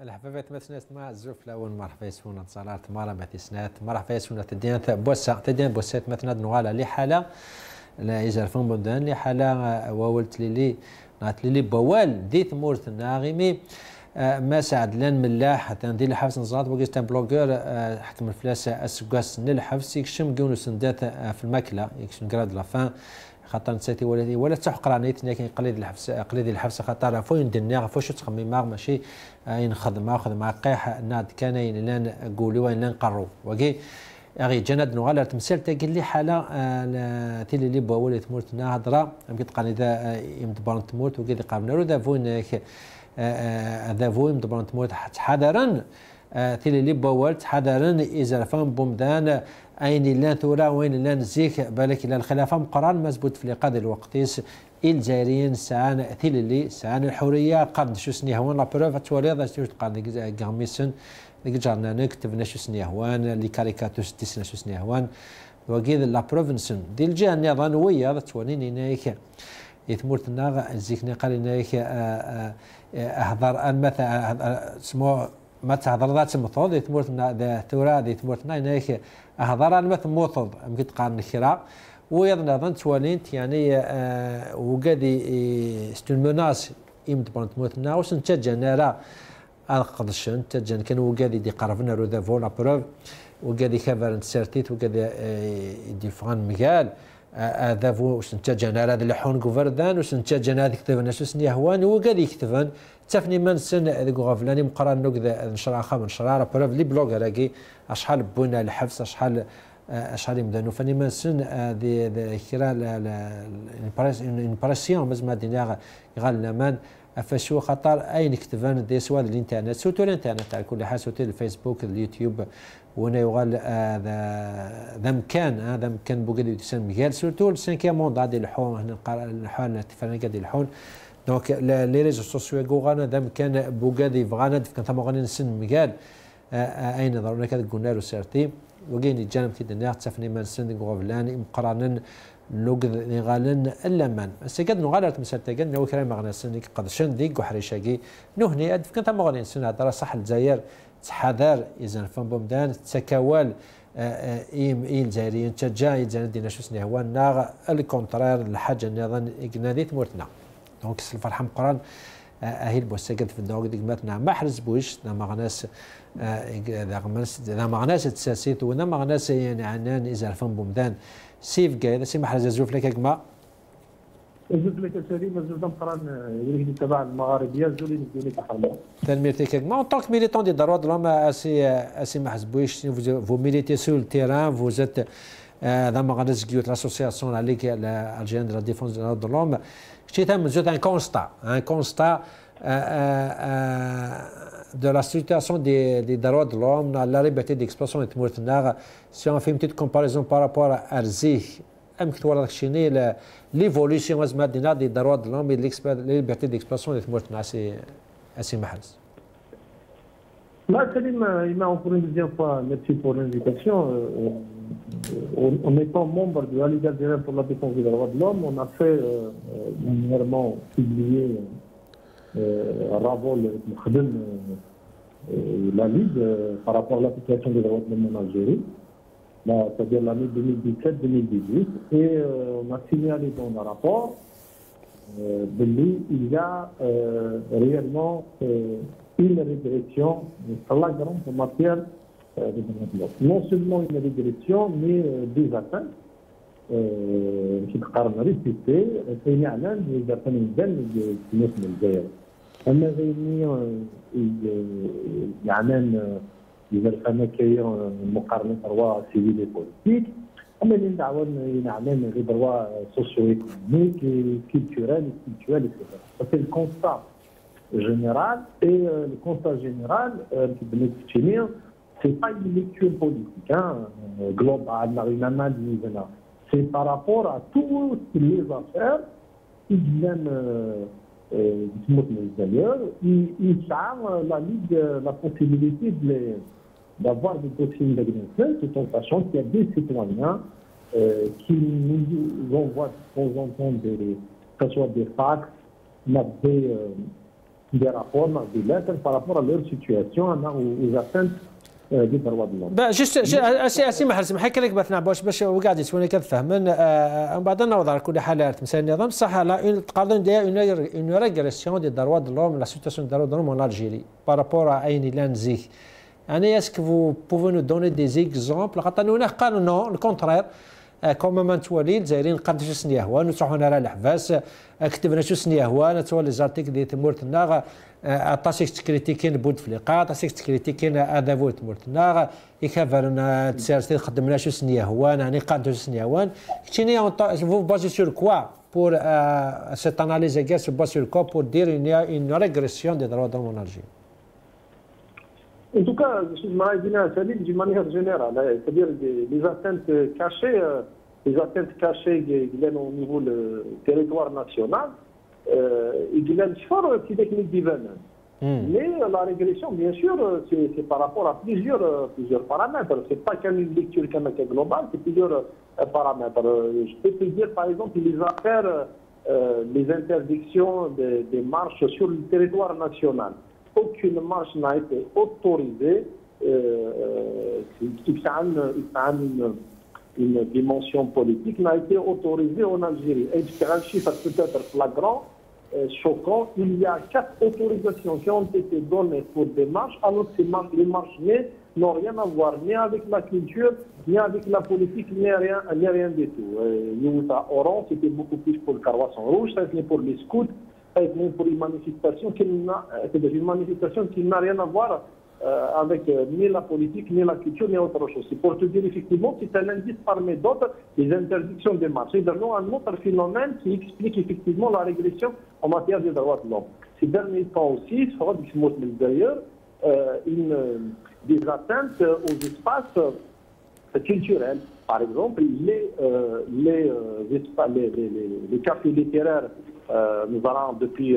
الحفافات مثنات مع الزوف الاول مرحبا يسونا تصالات مرة مثنات مرحبا يسونا تدين بوسا تدين بوسات مثنات نغالا لي حالة لا يزرفون بلدان لي حالة وولت لي نعت لي بوال ديت مورت ناغمي ما سعد لان ملاح تندير الحبس نزرات وقيت بلوغر حكم الفلاس اسكاس نلحبس يكشم جونو سندات في الماكله يكشم كراد لافان خاطر نسيتي ولا تحق رانيت لكن قليد الحبس خاطر فوين دنيا فوش تخمي ماشي ينخدم خدمه قاح ناد كان لان قولوا وين نقروا وكي اغي جند نغال تمثال تقول لي حاله تيلي لي بوا تموتنا هضره يمكن تقال اذا يمدبرن تموت وكي قابلنا ذا فوين هذا فوين يمدبرن تموت حذرا تيلي لي بوا حذرا اذا فهم بومدان اين لان ثورة وين لان زيك بالك الى الخلافه مقران مزبوط في قاد الوقتيس الجزائريين سان ثيلي سان الحريه قرن شو سني هون لا بروف تولي ذا شو قرن غاميسن ديك جارنا نكتب شو سني هوان لي كاريكاتوس تسنا شو سني هوان وكيد لا بروفنسن ديال الجهه النظاميه توليني نايك يتمرتنا زيكني قال نايك احضر ان مثلا سمو ما تهضر ذات المفروض يتمرتنا ذا ثورة يتمرتنا نايك احضر ان مثلا موطد يمكن تقارن الشراء ويضنا ظن توالينت يعني وقادي ستون مناس يمد بانت موتنا وسنتجا نارا القدشن تجا كان وقادي دي قرفنا رو ذا فولا بروف وقادي كفر سيرتيت وقادي دي فان ميغال هذا فو وسنتجا نارا ذا لحون كوفردان وسنتجا نارا كتبنا شو سني هوان وقادي يكتبن تفني من سن ذو غفلاني مقران نقذ نشرا خا من شرا بروف لي بلوغ راكي اشحال بونا الحبس اشحال يمدانو فاني ما سن ذي كرا الامبرسيون مزما دينا غال لامان فشو خطر اين كتبان دي سواد الانترنت سوتو الانترنت تاع كل حاجه سوتو الفيسبوك اليوتيوب وانا يغال ذا مكان هذا مكان بوغادي تسمى ميغال سوتو السانكيام موند غادي الحون هنا الحون التفرنه غادي الحون دونك لي ريزو سوسيو غانا ذا مكان بوغادي فغانا كان ثم غادي نسن ميغال اين ضروري كذا قلنا له سيرتي وكاين جانب تي دنيا تفني من سند غوفلان مقرانن لوغ غالن اللمان سكد نغالت مسالتاكن نو كرا مغنا سندك قد شنديك وحريشاكي نهني ادف كنت مغني سنه هضره صح الجزائر تحذر اذا فهم بمدان تكوال الجزائريين تجا الجزائر دينا شو سني هو الناغ الكونترير الحاجه نظن اجناديت مورتنا دونك الفرحه مقران اهي البوسكت في الدوق ديك ماتنا ما حرز بوش ما غناس اذا ما غناس تساسيت وانا ما غناس يعني عنان اذا فهم بمدان سيف كايد سي محرز زوف لك كما زوف لك سليم زوف مقران يريد تبع المغاربيه زولي ندير لك حرمه تنميرتي كما اون طونك ميليتون دي دروات لوم اسي محرز بوش فو ميليتي سول التيران فو زيت ذا ما غناس كيوت لاسوسياسيون عليك الجيران دو لا ديفونس دو لوم شتي تم زوت ان كونستا de la situation des droits de l'homme, la liberté d'expression et de si on fait une petite comparaison par rapport à Arzih, l'évolution des droits de l'homme et de la liberté d'expression et de assez mahaz. Salim, encore une deuxième fois, merci pour l'invitation. En étant membre de la Ligue algérienne pour la défense des droits de l'homme, on a fait dernièrement publié Ravol la Ligue par rapport à la situation des droits de l'homme en Algérie, c'est-à-dire l'année 2017-2018, et on a signalé dans le rapport qu'il y a réellement une régression flagrante en matière de droits de l'homme. Non seulement une régression, mais des atteintes qui sont répétées, et des atteintes qui sont الجزائر. أما غيرني يعنان إذا كان كاين مقارنة دروا سيفيل بوليتيك أما اللي ندعوا يعنان غير دروا سوسيو ايكونوميك كولتورال etc. C'est le constat général et le constat général qui bénéficie c'est pas une lecture politique globale une analyse là c'est par rapport à toutes les affaires qui viennent d'ailleurs, il la Ligue la possibilité d'avoir des dossiers d'agression tout en sachant qu'il y a des citoyens qui nous envoient de temps en temps que ce soit des fax, des rapports par rapport à leur situation aux atteintes des droits de l'homme. جست اسي محل سمح لك بثنا باش وقاعد يسولني كتفهم من بعد نوضع كل حالات مثلا النظام صح لا تقارن ديال une régression des droits de l'homme la situation des droits de l'homme en Algérie par rapport à اين لانزي يعني est-ce que vous pouvez nous donner des exemples خاطر هنا قالوا نو الكونترير كوما ما نتولي الجزائريين قادوا شو سنيهوان وتروحوا لنا الحباس كتبنا شو سنيهوان تولي زارتيك ديال تمورتنا عطاسيك تكريتيكين بودفليقه عطاسيك تكريتيكين ادافو تمورتنا يكافرنا تسيرتي خدمنا شو سنيهوان يعني قادوا شو سنيهوان كتيني فو بازي سور كوا pour cette analyse se base sur quoi pour dire qu'il y a une régression des droits de l'homme en Algérie. En tout cas, d'une manière générale, c'est-à-dire les atteintes cachées au niveau du territoire national, il y a une forte technique divine. Mais la régression, bien sûr, c'est par rapport à plusieurs paramètres. Ce n'est pas qu'une lecture globale, c'est plusieurs paramètres. Je peux te dire, par exemple, les affaires, les interdictions des marches sur le territoire national. Aucune marche n'a été autorisée. Une dimension politique n'a été autorisée en Algérie. Et c'est un chiffre peut-être flagrant, choquant. Il y a 4 autorisations qui ont été données pour des marches, alors que les marches n'ont rien à voir ni avec la culture, ni avec la politique, ni rien du tout. À Oran, c'était beaucoup plus pour le Carroisson Rouge, c'était pour les scouts. Pour une manifestation qui n'a rien à voir avec ni la politique, ni la culture, ni autre chose. C'est pour te dire effectivement, c'est un indice parmi d'autres, les interdictions des marches. C'est un autre phénomène qui explique effectivement la régression en matière des droits de l'homme. Ces derniers temps aussi, d'ailleurs, des atteintes aux espaces culturels. Par exemple, les cafés littéraires nous allons depuis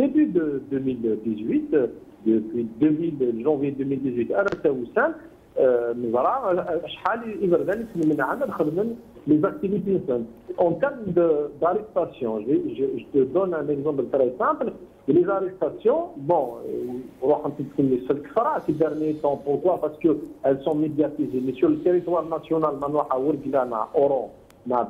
début de 2018, depuis janvier 2018 à Rattaoussal, nous allons les activités. En termes d'arrestation, je te donne un exemple très simple. Les arrestations, bon, ces derniers temps, pourquoi? Parce qu'elles sont médiatisées. Mais sur le territoire national, Oran,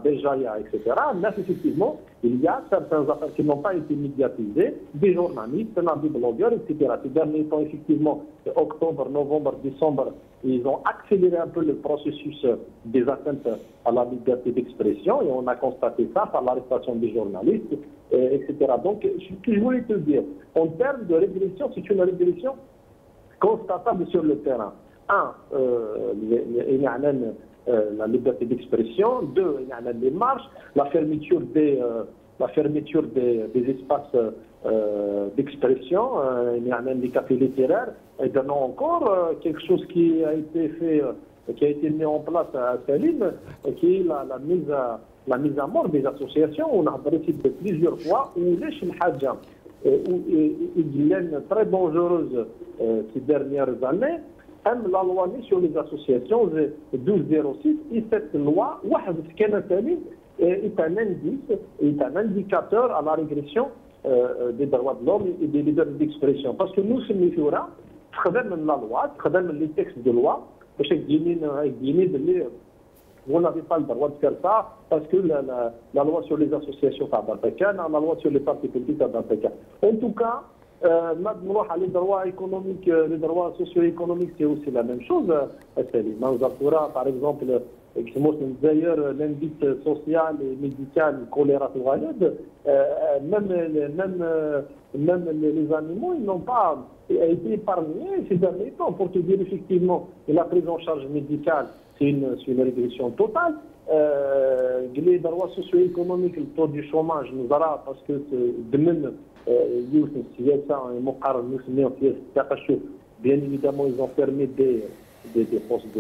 Béjaïa, etc., mais effectivement, il y a certains affaires qui n'ont pas été médiatisées, des journalistes, des blogueurs, etc. Ces derniers temps, effectivement, octobre, novembre, décembre, ils ont accéléré un peu le processus des atteintes à la liberté d'expression et on a constaté ça par l'arrestation des journalistes, etc. Donc, ce que je voulais te dire, en termes de régression, c'est une régression constatable sur le terrain. La liberté d'expression, 2, les marches, la fermeture des espaces d'expression, les cafés littéraires, et donnant encore quelque chose qui a été fait, qui a été mis en place à Salim, qui est la mise à mort des associations. On a parlé de plusieurs fois où les Hadja, il y a une très dangereuse ces dernières années. La loi sur les associations 1206 et cette loi est un indicateur à la régression des droits de l'homme et des libertés d'expression. Parce que nous, c'est la loi, les textes de loi, vous n'avez pas le droit de faire ça parce que la loi sur les associations est d'Artakan, la loi sur les partis politiques est d'Artakan. En tout cas, les droits économiques, les droits socio-économiques, c'est aussi la même chose. Par exemple, d'ailleurs, l'indice social et médical, choléra, même les animaux, ils n'ont pas été épargnés ces derniers temps. Pour te dire effectivement, la prise en charge médicale, c'est une régression totale. Les droits socio-économiques, le taux du chômage nous aura parce que bien évidemment, ils ont fermé des postes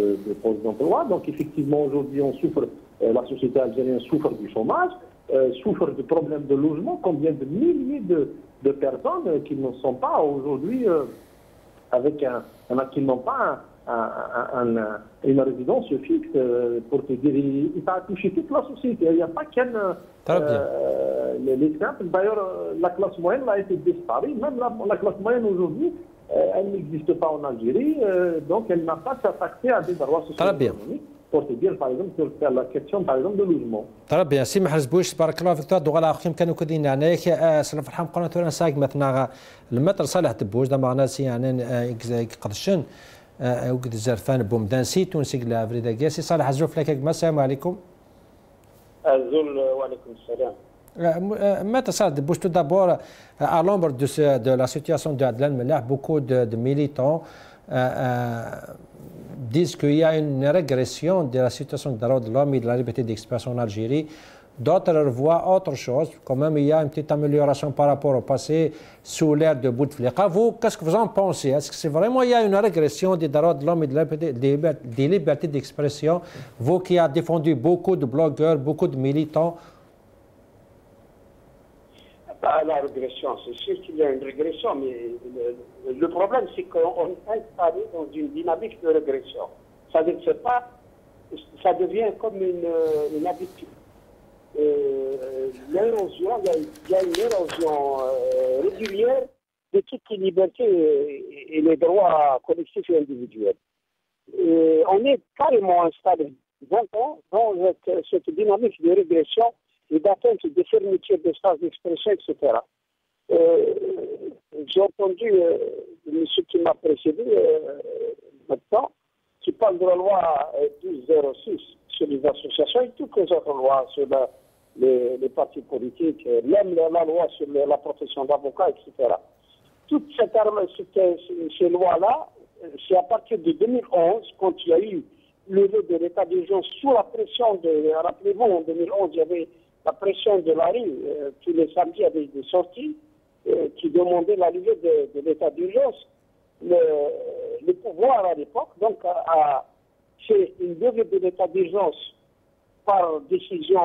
d'emploi. Donc, effectivement, aujourd'hui, on souffre, la société algérienne souffre du chômage, souffre de problèmes de logement. Combien de milliers de personnes qui ne sont pas aujourd'hui qui n'ont pas une résidence fixe pour te dire, il t'a touché toute la société. Il n'y a pas qu'un. Les simples. D'ailleurs, la classe moyenne a été disparue. Même la classe moyenne aujourd'hui, elle n'existe pas en Algérie, donc elle n'a pas cet accès à des droits socio-économiques. Pour te dire, par exemple, sur la question, par exemple, de logement. très bien. سي محرز بوش بارك الله فيك. دوغالا اخيم كانوا كدين يعني سلف الحم قناه ولا ساق مثلا المتر صالح دبوش دا معناها يعني قدشن وقد زرفان بومدان سي تونسي لا فريدا كاسي صالح الزوف لك السلام عليكم. الزول وعليكم السلام. متى صار Bush tout d'abord à l'ombre de la situation de Adlan Mellah, beaucoup de militants disent qu'il y a une régression de la situation des droits de l'homme et de la liberté d'expression en Algérie. D'autres voient autre chose. Quand même, il y a une petite amélioration par rapport au passé sous l'ère de Bouteflika. Vous, qu'est-ce que vous en pensez? Est-ce que c'est vraiment il y a une régression des droits de l'homme et des libertés d'expression? Vous qui avez défendu beaucoup de blogueurs, beaucoup de militants. La régression, c'est sûr qu'il y a une régression, mais le problème, c'est qu'on est installé dans une dynamique de régression. Ça devient comme une habitude. L'érosion, il y a une érosion régulière de toutes les libertés et les droits collectifs et individuels. On est carrément installé 20 ans dans cette dynamique de régression et d'atteinte de fermeture d'espace d'expression, etc. J'ai entendu monsieur qui m'a précédé maintenant, qui parle de la loi 1206 sur les associations et toutes les autres lois sur les partis politiques, même la loi sur la profession d'avocat, etc. Toutes ces lois-là, c'est à partir de 2011, quand il y a eu le levée de l'état d'urgence sous la pression rappelez-vous, en 2011, il y avait la pression de la rue, tous les samedis, il y avait des sorties qui demandaient la levée de l'état d'urgence. Le pouvoir à l'époque, donc, a fait une levée de l'état d'urgence par décision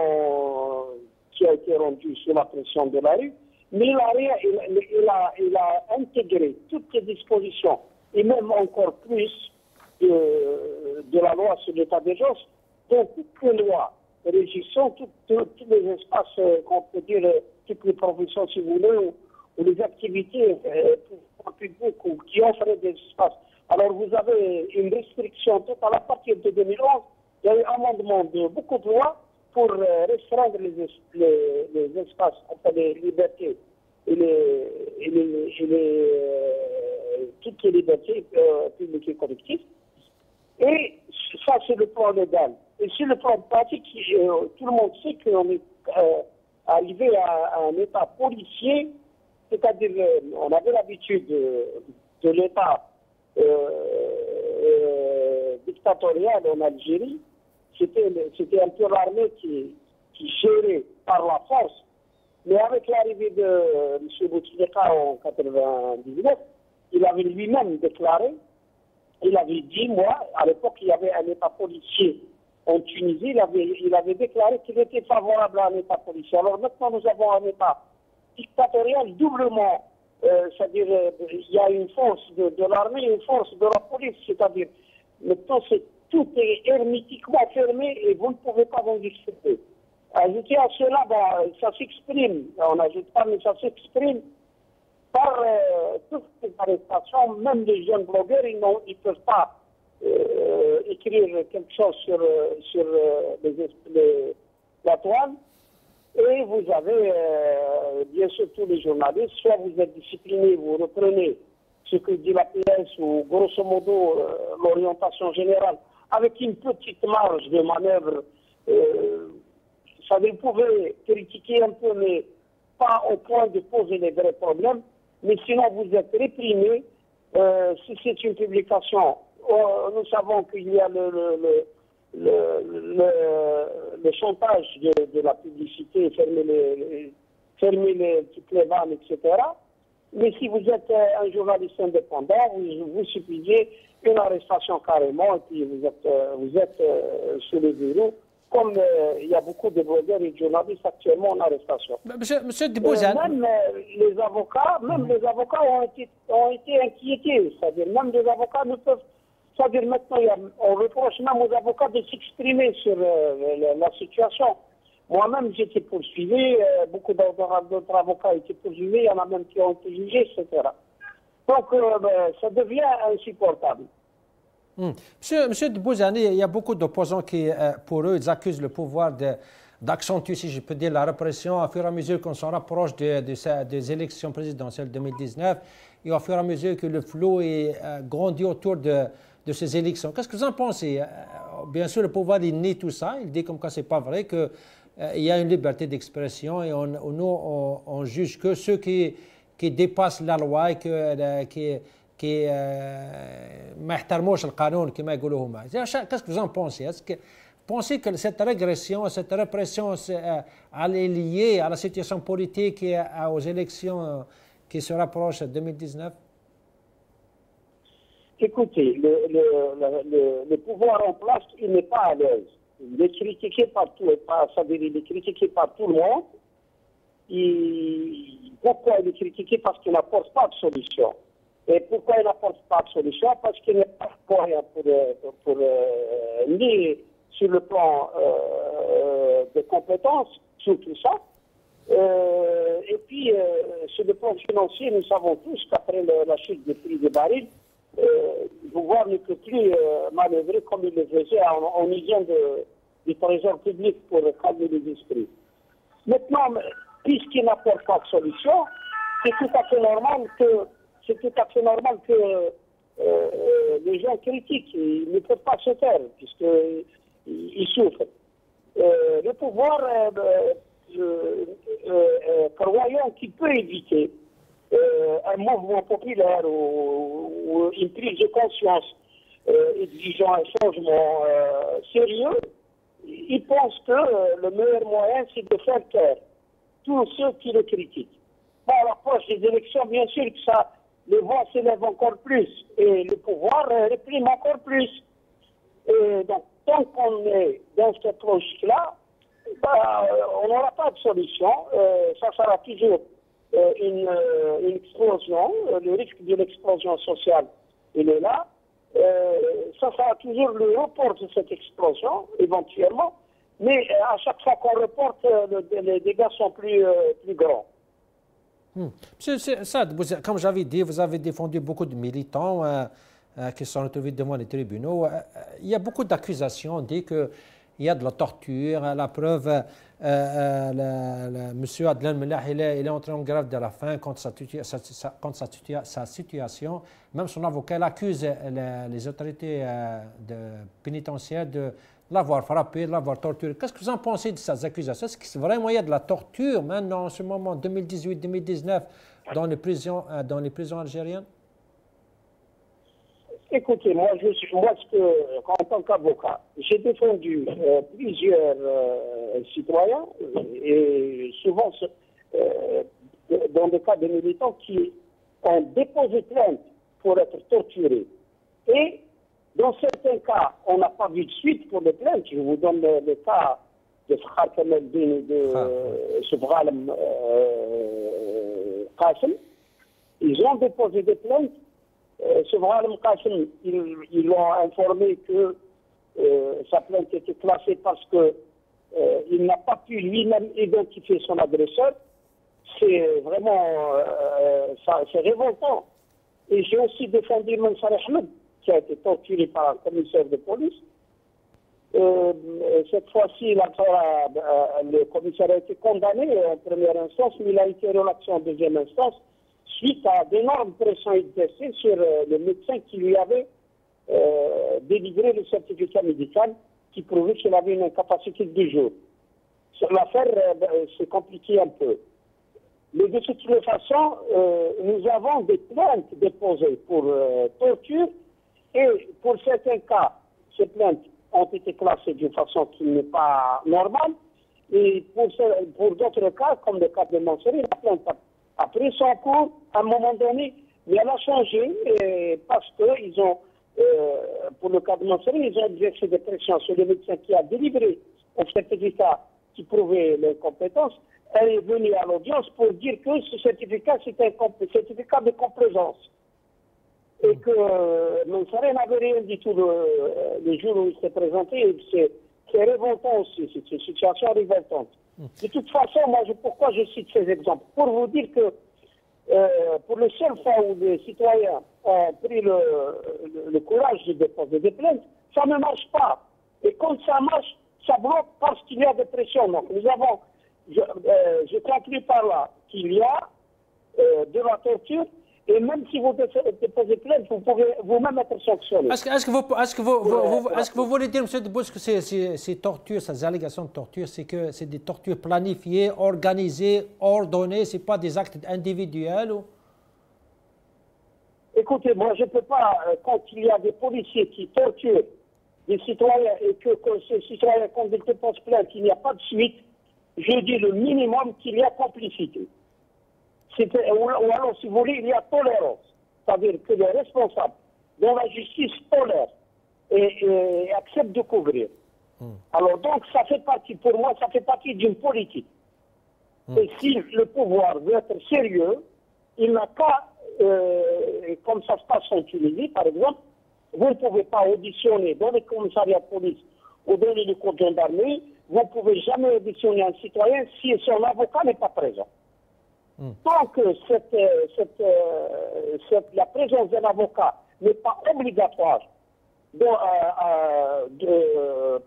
qui a été rendue sous la pression de la rue, mais il a intégré toutes les dispositions, et même encore plus de la loi sur l'état d'urgence, dans toutes les lois régissant tous les espaces, qu'on peut dire, toutes les professions, si vous voulez, ou les activités publiques ou qui offrent des espaces. Alors vous avez une restriction totale à partir de 2011. Il y a eu un amendement de beaucoup de lois pour restreindre les espaces, enfin les libertés et toutes les libertés publiques et collectives. Et ça, c'est le plan légal. Et sur le plan pratique, tout le monde sait qu'on est arrivé à un état policier, c'est-à-dire on avait l'habitude de l'état dictatorial en Algérie. C'était un peu l'armée qui gérait par la force. Mais avec l'arrivée de M. Bouteflika en 1999, il avait lui-même déclaré, il avait dit, moi, à l'époque, il y avait un état policier en Tunisie, il avait déclaré qu'il était favorable à un état policier. Alors maintenant, nous avons un état dictatorial doublement, c'est-à-dire, il y a une force de l'armée et une force de la police, c'est-à-dire, maintenant, tout est hermétiquement fermé et vous ne pouvez pas vous exprimer. Ajouter à cela, ça s'exprime, on n'ajoute pas, mais ça s'exprime par toutes les arrestations, même les jeunes blogueurs, ils ne peuvent pas écrire quelque chose sur la toile. Et vous avez, bien sûr, tous les journalistes, soit vous êtes disciplinés, vous reprenez ce que dit la PS ou grosso modo l'orientation générale, avec une petite marge de manœuvre. Ça vous pouvez critiquer un peu, mais pas au point de poser les vrais problèmes. Mais sinon, vous êtes réprimé. Si c'est une publication, nous savons qu'il y a le chantage de la publicité, fermer toutes les vannes, etc. Mais si vous êtes un journaliste indépendant, vous subissez une arrestation carrément, et puis vous êtes sous les verrous, comme il y a beaucoup de blogueurs et de journalistes actuellement en arrestation. Monsieur Debouzane, même les avocats ont été inquiétés. C'est-à-dire même les avocats ne peuvent C'est-à-dire maintenant, on reproche même aux avocats de s'exprimer sur la situation. Moi-même, j'étais poursuivi, beaucoup d'autres avocats étaient poursuivis, il y en a même qui ont été jugés, etc. Donc, ça devient insupportable. Monsieur Bouzani, il y a beaucoup d'opposants qui, pour eux, ils accusent le pouvoir d'accentuer, si je peux dire, la répression au fur et à mesure qu'on s'en rapproche des élections présidentielles 2019 et au fur et à mesure que le flou est grandi autour de ces élections. Qu'est-ce que vous en pensez? Bien sûr, le pouvoir, il nie tout ça. Il dit comme quoi ce n'est pas vrai, qu'il y a une liberté d'expression et nous, on juge que ceux qui dépassent la loi et qui ما يحترموش القانون كما يقولوا هما. Qu'est-ce que vous en pensez? Est-ce que vous pensez que cette régression, cette répression elle est liée à la situation politique et aux élections qui se rapprochent de 2019? Écoutez, le pouvoir en place, il n'est pas à l'aise. Il est critiqué partout, c'est-à-dire il est critiqué par tout le monde. Pourquoi il est critiqué? Parce qu'il n'apporte pas de solution. Et pourquoi il n'apporte pas de solution? Parce qu'il n'est pas moyen pour ni sur le plan de compétences, sur tout ça. Et puis, sur le plan financier, nous savons tous qu'après la chute du prix des barils, le pouvoir ne peut plus manœuvrer comme il le faisait en usant du trésor public pour calmer les esprits. Maintenant, puisqu'il n'apporte pas de solution, c'est tout à fait normal que les gens critiquent. Ils ne peuvent pas se taire puisqu'ils souffrent. Le pouvoir, croyant qu'il peut éviter un mouvement populaire ou une prise de conscience exigeant un changement sérieux, il pense que le meilleur moyen, c'est de faire taire tous ceux qui le critiquent. Bon, à l'approche des élections, bien sûr que les voix s'élèvent encore plus et le pouvoir réprime encore plus. Et donc, tant qu'on est dans cette logique-là, on n'aura pas de solution. Ça sera toujours une explosion. Le risque de l'explosion sociale, il est là. Ça sera toujours le report de cette explosion, éventuellement. Mais à chaque fois qu'on reporte, les dégâts sont plus grands. Monsieur Saad, comme j'avais dit, vous avez défendu beaucoup de militants qui sont retrouvés devant les tribunaux. Il y a beaucoup d'accusations. On dit qu'il y a de la torture. La preuve, monsieur Adlan Mellah, il est entré en grève de la faim contre sa situation. Même son avocat accuse les autorités pénitentiaires de l'avoir frappé, de l'avoir torturé. Qu'est-ce que vous en pensez de ces accusations? Est-ce que vraiment il y a de la torture maintenant, en ce moment, 2018-2019, dans les prisons algériennes? Écoutez, moi, en tant qu'avocat, j'ai défendu plusieurs citoyens, et souvent dans des cas de militants qui ont déposé plainte pour être torturés. Et dans certains cas, on n'a pas vu de suite pour les plaintes. Je vous donne le cas de Frère Kamel Din et de Sobralem Qasem. Ils ont déposé des plaintes. Sobralem Qasem, ils l'ont informé que sa plainte était classée parce qu'il n'a pas pu lui-même identifier son agresseur. C'est vraiment c'est révoltant. Et j'ai aussi défendu Mansour Ahmed, qui a été torturé par un commissaire de police. Cette fois-ci, le commissaire a été condamné en première instance, mais il a été relaxé en deuxième instance suite à d'énormes pressions exercées sur le médecin qui lui avait délivré le certificat médical qui prouvait qu'il avait une incapacité de 2 jours. Sur l'affaire, c'est compliqué un peu. Mais de toute façon, nous avons des plaintes déposées pour torture. Et pour certains cas, ces plaintes ont été classées d'une façon qui n'est pas normale. Et pour d'autres cas, comme le cas de Mansouri, la plainte a pris son cours à un moment donné, mais elle a changé parce qu'ils ont, pour le cas de Mansouri, ils ont exercé des pressions sur le médecin qui a délivré un certificat qui prouvait les compétences. Elle est venue à l'audience pour dire que ce certificat, c'est un certificat de complaisance. et que Mansouré n'avait rien du tout le jour où il s'est présenté. C'est révoltant aussi, c'est une situation révoltante. De toute façon, moi, pourquoi je cite ces exemples? Pour vous dire que pour le seul fois où les citoyens ont pris le courage de déposer des plaintes, ça ne marche pas. Et quand ça marche, ça bloque parce qu'il y a des pressions. Donc nous avons, je conclue par là, qu'il y a de la torture, et même si vous déposez plainte, vous pouvez vous-même être sanctionné. Est-ce que vous voulez dire, M. Debouche, que ces tortures, ces allégations de torture, c'est que c'est des tortures planifiées, organisées, ordonnées, ce n'est pas des actes individuels ou... Écoutez, moi je ne peux pas, quand il y a des policiers qui torturent des citoyens et que ces citoyens, quand ils déposent plainte, il n'y a pas de suite, je dis le minimum qu'il y a complicité. Ou alors, si vous voulez, il y a tolérance. C'est-à-dire que les responsables de la justice tolèrent et acceptent de couvrir. Alors donc, ça fait partie, pour moi, ça fait partie d'une politique. Et si le pouvoir veut être sérieux, il n'a qu'à, comme ça se passe en Tunisie, par exemple, vous ne pouvez pas auditionner dans les commissariats de police ou dans les locaux de gendarmerie, vous ne pouvez jamais auditionner un citoyen si son avocat n'est pas présent. Tant que la présence d'un avocat n'est pas obligatoire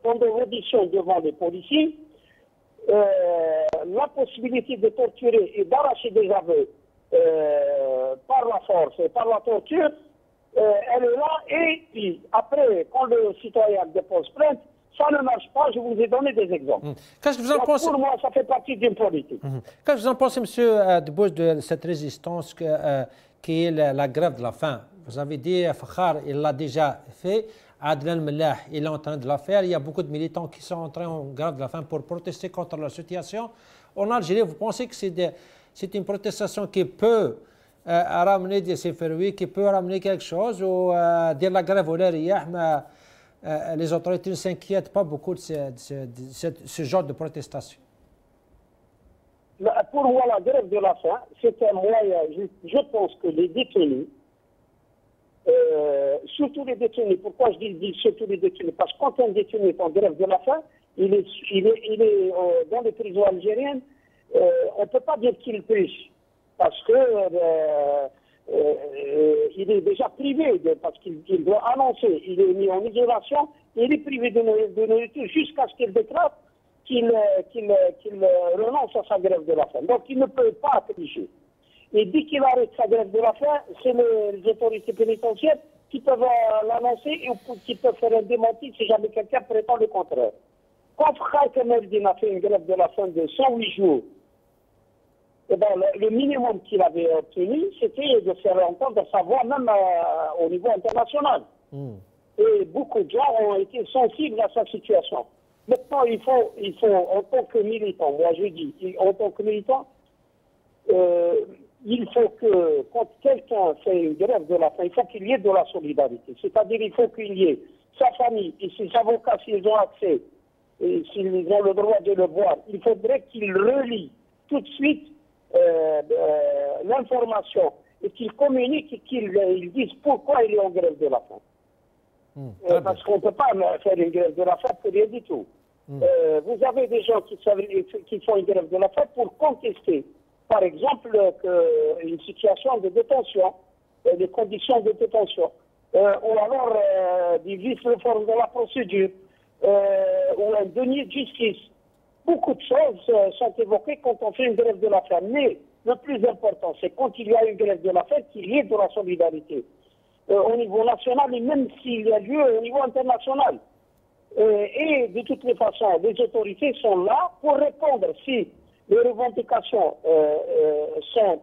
pendant l'audition devant les policiers, la possibilité de torturer et d'arracher des aveux par la force et par la torture, elle est là. Et puis, après, quand le citoyen dépose plainte, ça ne marche pas, je vous ai donné des exemples. Qu'est-ce que vous en pensez? Pour moi, ça fait partie d'une politique. Qu'est-ce que vous en pensez, M. Debouche, de cette résistance qui est la grève de la faim? Vous avez dit, Fakhar, il l'a déjà fait. Adnan Mellah, il est en train de la faire. Il y a beaucoup de militants qui sont entrés en grève de la faim pour protester contre la situation. En Algérie, vous pensez que c'est une protestation qui peut ramener des fruits, qui peut ramener quelque chose, ou dire la grève ou l'air, les autorités ne s'inquiètent pas beaucoup de ce genre de protestation? Pour moi, la grève de la faim, c'est un moyen. Je pense que les détenus, surtout les détenus, pourquoi je dis surtout les détenus? Parce que quand un détenu est en grève de la faim, il est dans les prisons algériennes, on ne peut pas dire qu'il triche. Parce que il est déjà privé, parce qu'il doit annoncer, il est mis en isolation, il est privé de nourriture jusqu'à ce qu'il déclare qu'il renonce à sa grève de la faim. Donc il ne peut pas tricher. Et dès qu'il arrête sa grève de la faim, c'est les autorités pénitentiaires qui peuvent l'annoncer ou qui peuvent faire un démenti si jamais quelqu'un prétend le contraire. Quand Khaled Meldin a fait une grève de la faim de 108 jours, eh ben, le minimum qu'il avait obtenu, c'était de faire entendre sa voix même au niveau international. Et beaucoup de gens ont été sensibles à sa situation. Maintenant, il faut en tant que militant, moi je dis, en tant que militant, il faut que quand quelqu'un fait une grève de la faim, il faut qu'il y ait de la solidarité. C'est-à-dire il faut qu'il y ait sa famille et ses avocats, s'ils ont accès, et s'ils ont le droit de le voir, il faudrait qu'ils relient tout de suite l'information et qu'ils communiquent et qu'ils disent pourquoi il est en grève de la faim. Parce qu'on ne peut pas faire une grève de la faim pour rien du tout. Vous avez des gens qui font une grève de la faim pour contester, par exemple, une situation de détention, des conditions de détention, ou alors des vices-réformes de la procédure, ou un denier de justice. Beaucoup de choses sont évoquées quand on fait une grève de la faim. Mais le plus important, c'est quand il y a une grève de la faim, qu'il y ait de la solidarité au niveau national et même s'il y a lieu au niveau international. Et de toutes les façons, les autorités sont là pour répondre si les revendications sont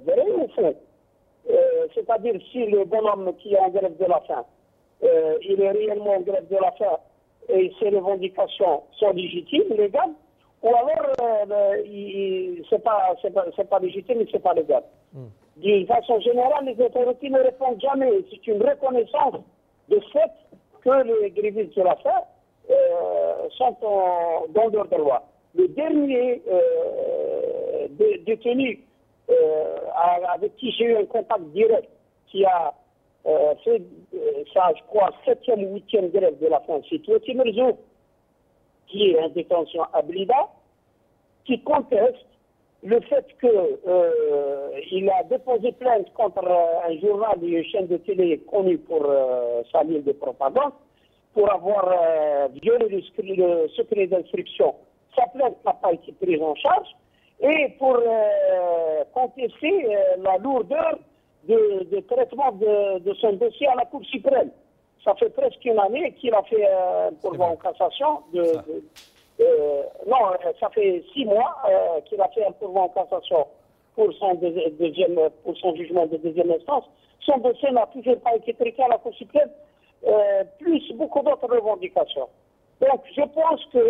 vraies ou fausses. C'est-à-dire si le bonhomme qui est en grève de la faim, il est réellement en grève de la faim et ses revendications sont légitimes, légales, ou alors c'est pas légitime et c'est pas légal. D'une façon générale, les autorités ne répondent jamais. C'est une reconnaissance de fait que les grévistes de la faim sont dans leur droit. Le dernier détenu avec qui j'ai eu un contact direct, qui a fait ça, je crois, 7e ou 8e grève de la faim, c'est Touati Merzouk, qui est en détention à Blida, qui conteste le fait qu'il a déposé plainte contre un journal et une chaîne de télé connue pour sa ligne de propagande, pour avoir violé le secret d'instruction. Sa plainte n'a pas été prise en charge, et pour contester la lourdeur de traitement de son dossier à la Cour suprême. Ça fait presque une année qu'il a fait un pourvoi en cassation. Non, ça fait 6 mois qu'il a fait un pourvoi en cassation pour son jugement de deuxième instance. Son dossier n'a toujours pas été traité à la Cour suprême, plus beaucoup d'autres revendications. Donc, je pense que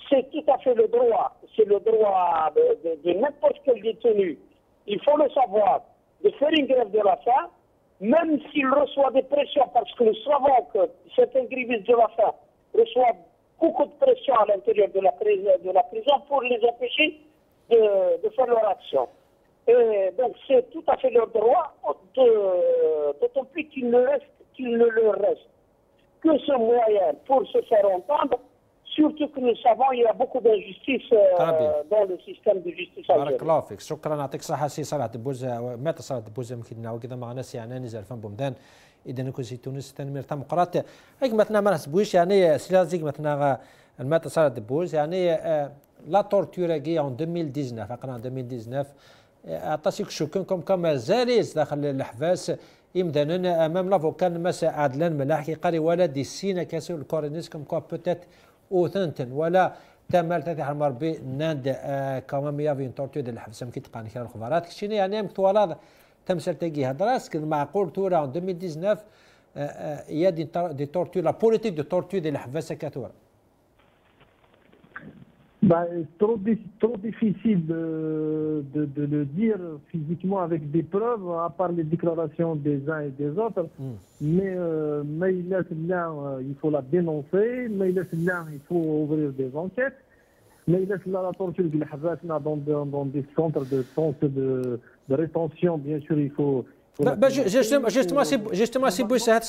c'est tout à fait le droit, c'est le droit de n'importe quel détenu, il faut le savoir, de faire une grève de la faim, même s'il reçoit des pressions, parce que nous savons que certains grévistes de la faim reçoivent beaucoup de pression à l'intérieur de la prison pour les empêcher de faire leur action. Et donc c'est tout à fait leur droit, d'autant plus qu'il ne leur reste que ce moyen pour se faire entendre, surtout que nous savons qu'il y a beaucoup d'injustice dans le système de justice algérien. بارك الله فيك، شكرا، يعطيك الصحة سي صالح دبوزة. مات صالح دبوزة يمكن وكذا معنا سي عناني زرفان بومدان إذا نكون سي تونس تنمير تمقرات هيك مثلا ما نحسبوش يعني سلازيك مثلا المات صالح دبوز يعني لا تورتور كي en 2019 أقرأ 2019 أعطاسيك شكون كم زاليز داخل الحباس يمدنا أمام لافوكان مسا عدلان ملاحكي قاري ولا دي سينا كاسو الكورنيس كم كوا بوتيت اوثنتن ولا تمال تاتي حمر بي ناند كمان يافي انتورتو ديال الحبس كي تقان كان الخبرات كشيني يعني مكتوالاد تمثل تاقي هدراس كد معقول تورا 2019 يا دي تورتو لا بوليتيك دو تورتو ديال الحباسه كاتورا. Trop difficile de le dire physiquement avec des preuves, à part les déclarations des uns et des autres. Mais il faut la dénoncer, mais il faut ouvrir des enquêtes. Mais la torture dans des centres de rétention, bien sûr, il faut... Justement, c'est pour ça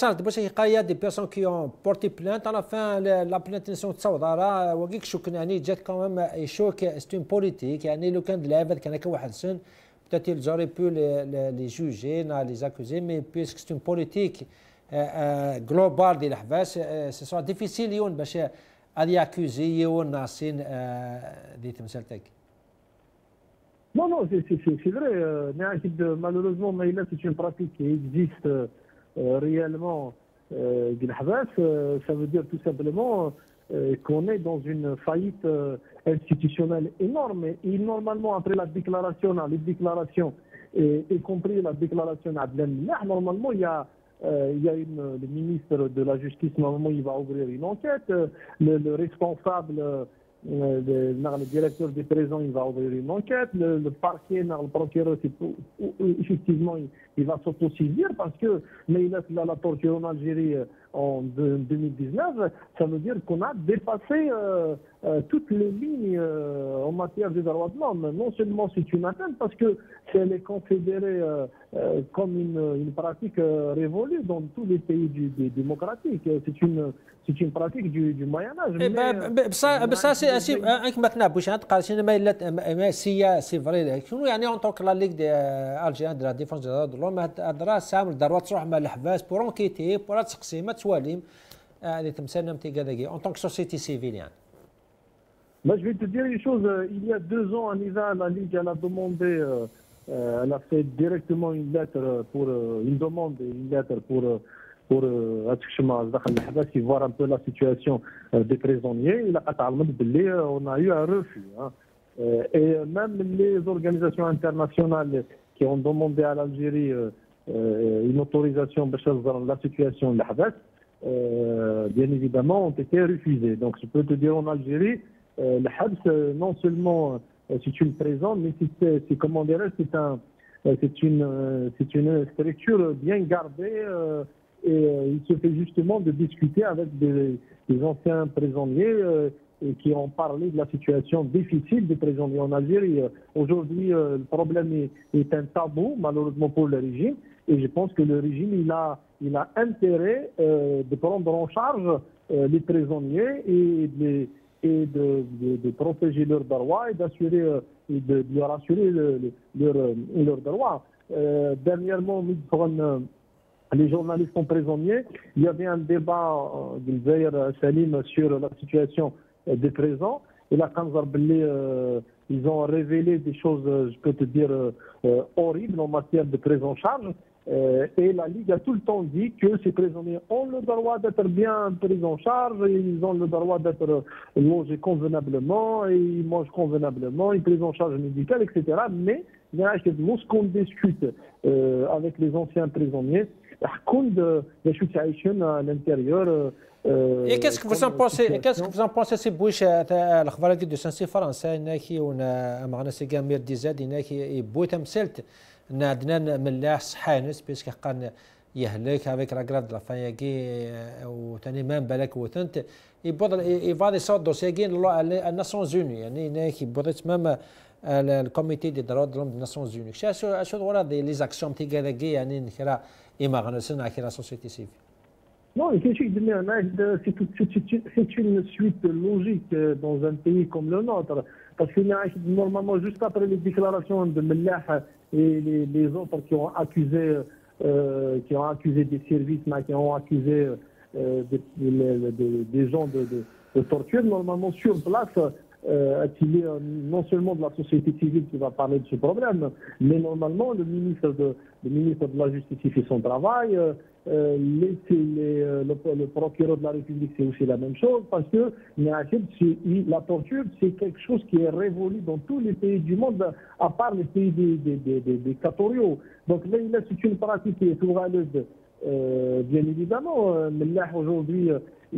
qu'il y a des personnes qui ont porté plainte. À la fin, la plainte ne sont pas صودارة وقيك شو كنا يعني جات quand même يشوك c'est une politique يعني لو كان العباد كان هكا واحد سن peut-être ils auraient pu les juger, les accuser, mais puisque c'est une politique globale ديال الحباس ce sera difficile يون باش هذه accuser يون ناسين دي تمثالتك. Non, c'est vrai. Malheureusement, c'est une pratique qui existe réellement. Ça veut dire tout simplement qu'on est dans une faillite institutionnelle énorme. Et normalement, après la déclaration, les déclarations, y compris la déclaration d'Adlan Mlah, normalement, il y a le ministre de la Justice, normalement, il va ouvrir une enquête. Le responsable... le directeur des prisons, il va ouvrir une enquête. Le parquet, le procureur, effectivement, il va s'autosaisir parce que la torture en Algérie en 2019, ça veut dire qu'on a dépassé toutes les lignes en matière de droits de l'homme. Non seulement c'est une atteinte parce que elle est considérée comme une pratique révolue dans tous les pays démocratiques. C'est une pratique du Moyen-Âge. بس انك ما تنابوش تقال شنو ما سي فري شنو يعني اون توك لا ليغ دي الجيريان دو لا ديفونس دو دروا ما هضره سامل دروه تروح مع الحباس بور انكيتي بور تقسيمات تواليم اللي تمثلنا متيكاداكي اون توك سوسيتي سيفيل يعني. Je vais te dire une chose, il y a 2 ans en hiver, la Ligue elle a demandé, elle a fait directement une lettre pour voir un peu la situation des prisonniers. On a eu un refus. Et même les organisations internationales qui ont demandé à l'Algérie une autorisation pour la situation de l'Habas, bien évidemment, ont été refusées. Donc je peux te dire en Algérie, le Habs, non seulement c'est une prison, mais c'est comment dirais c'est une structure bien gardée. Et il se fait justement de discuter avec des anciens prisonniers qui ont parlé de la situation difficile des prisonniers en Algérie. Aujourd'hui, le problème est un tabou, malheureusement pour le régime, et je pense que le régime il a intérêt de prendre en charge les prisonniers et de protéger leurs droits et d'assurer de leur assurer leurs droits. Dernièrement, les journalistes sont prisonniers. Il y avait un débat Salim sur la situation des prisons. Et là, ils ont révélé des choses, je peux te dire, horribles en matière de prise en charge. Et la Ligue a tout le temps dit que ces prisonniers ont le droit d'être bien pris en charge, ils ont le droit d'être logés convenablement, et ils mangent convenablement, une prise en charge médicale, etc. Mais lorsqu'on discute avec les anciens prisonniers, à l'intérieur. Et qu'est-ce que vous en pensez? Qu'est-ce que vous en pensez سي بويش الاخبار دو سانسي فرنسا انكي معنا سي كامير ديزاد انكي بو تمثلت ان عندنا ملاح صحانس بيسك قان يهلك افيك لا غراف لا فاياكي وثاني مام بالك وثنت يبوض يفادي صوت دوسيغين الناسيونز زوني يعني انكي بوضت مام الكوميتي دي دروا دلهم الناسيونز زوني شو ورا دي لي زاكسيون تي كالاكي يعني نكرا اما غنسنا كرا سوسيتي سيفيل. Non, c'est une suite logique dans un pays comme le nôtre. Parce que normalement, juste après les déclarations de Mellah et les autres qui ont accusé des services, qui ont accusé des gens de torture, normalement sur place, il y a non seulement de la société civile qui va parler de ce problème, mais normalement le ministre de la Justice fait son travail. Le procureur de la République, c'est aussi la même chose, parce que la torture, c'est quelque chose qui est révolu dans tous les pays du monde, à part les pays des dictatoriaux. Donc là, c'est une pratique qui est pluraliste, bien évidemment. Mais là, aujourd'hui,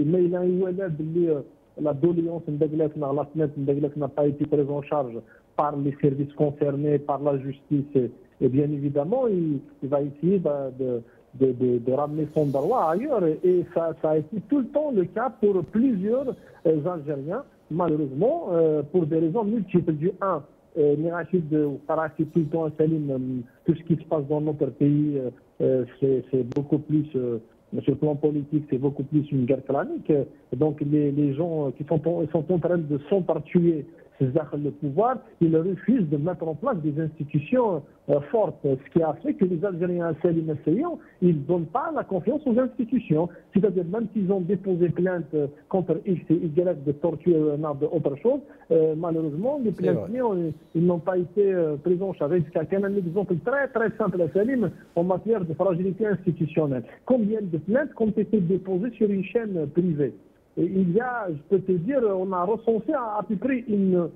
il a la doléance n'a pas été prise en charge par les services concernés, par la justice, et bien évidemment, il va essayer de ramener son droit ailleurs. Et ça a été tout le temps le cas pour plusieurs Algériens, malheureusement, pour des raisons multiples. Du un, Nirachid caractérise tout le temps Salim, tout ce qui se passe dans notre pays, c'est beaucoup plus, sur le plan politique, c'est beaucoup plus une guerre clanique. Donc les gens qui sont en train de s'entretuer le pouvoir, ils refusent de mettre en place des institutions fortes, ce qui a fait que les Algériens ils ne donnent pas la confiance aux institutions. C'est-à-dire même s'ils ont déposé plainte contre X et Y de torture ou d'autre chose, malheureusement les plaintiers ils n'ont pas été pris en charge. C'est un exemple très très simple à Salim en matière de fragilité institutionnelle. Combien de plaintes ont été déposées sur une chaîne privée? Il y a, je peux te dire, on a recensé à peu près une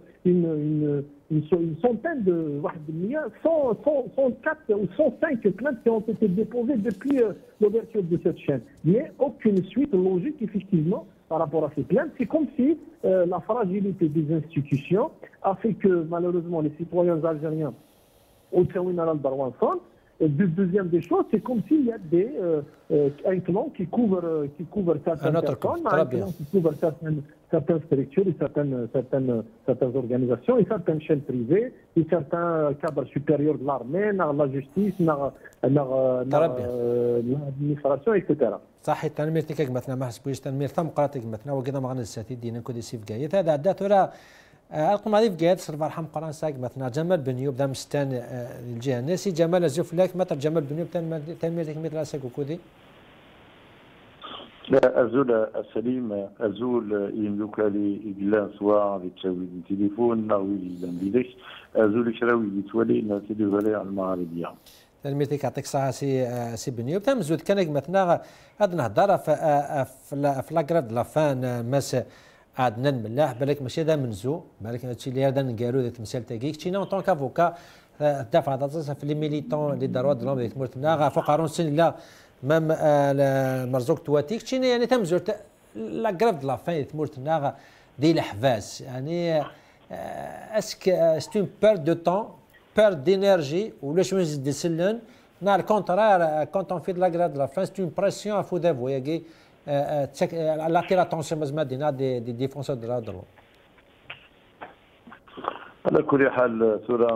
centaine de 104 ou 105 plaintes qui ont été déposées depuis l'ouverture de cette chaîne. Mais aucune suite logique, effectivement, par rapport à ces plaintes. C'est comme si la fragilité des institutions a fait que, malheureusement, les citoyens algériens au deuxième des choses, c'est comme s'il y a un clan qui couvre certaines personnes, un clan qui couvre certaines structures et certaines organisations et certaines chaînes privées et certains cadres supérieurs de l'armée, la justice, l'administration, etc. صحيح تنمير تيكك مثلا ما حسبوش تنمير ثم قراتك مثلا وكذا ما غنساتي دينا كودي سيف جايت هذا عدات ولا القم هذه في قاعد صرف رحم قران ساق مثلا جمال بنيوب دام ستان الجهه الناسي جمال الزوف لك متر جمال بنيوب تنمير تكمير راسك وكودي أزول السليم أزول يملك لي إجلان سواء بالتشاوي التليفون أو الانبيدش أزول شراوي يتولي نتيجة غالي على المغاربية. تلميذك يعطيك الصحة سي بنيوب تمزود كانك مثلا هاد نهضر في لاكراد لافان ماس عندنا الملاح بالك ماشي هذا منزو بالك هادشي اللي هذا نقالو ذات تمثال تاكيك تشينا اون طون كافوكا دافع في لي ميليتون لي داروا دلهم ديك مرتنا فقارون سن لا مام مرزوق تواتيك تشينا يعني تمزور لاكراف د لافان مرتنا دي الحفاز يعني اسك ستون بير دو طون بير دينيرجي ولا شنو نزيد نسلن نا الكونترير كونت اون في لاكراف د لافان ستون بريسيون ا فو دافو ياكي l'attirer l'attention des défenseurs de la drogue. على كل حال ثورة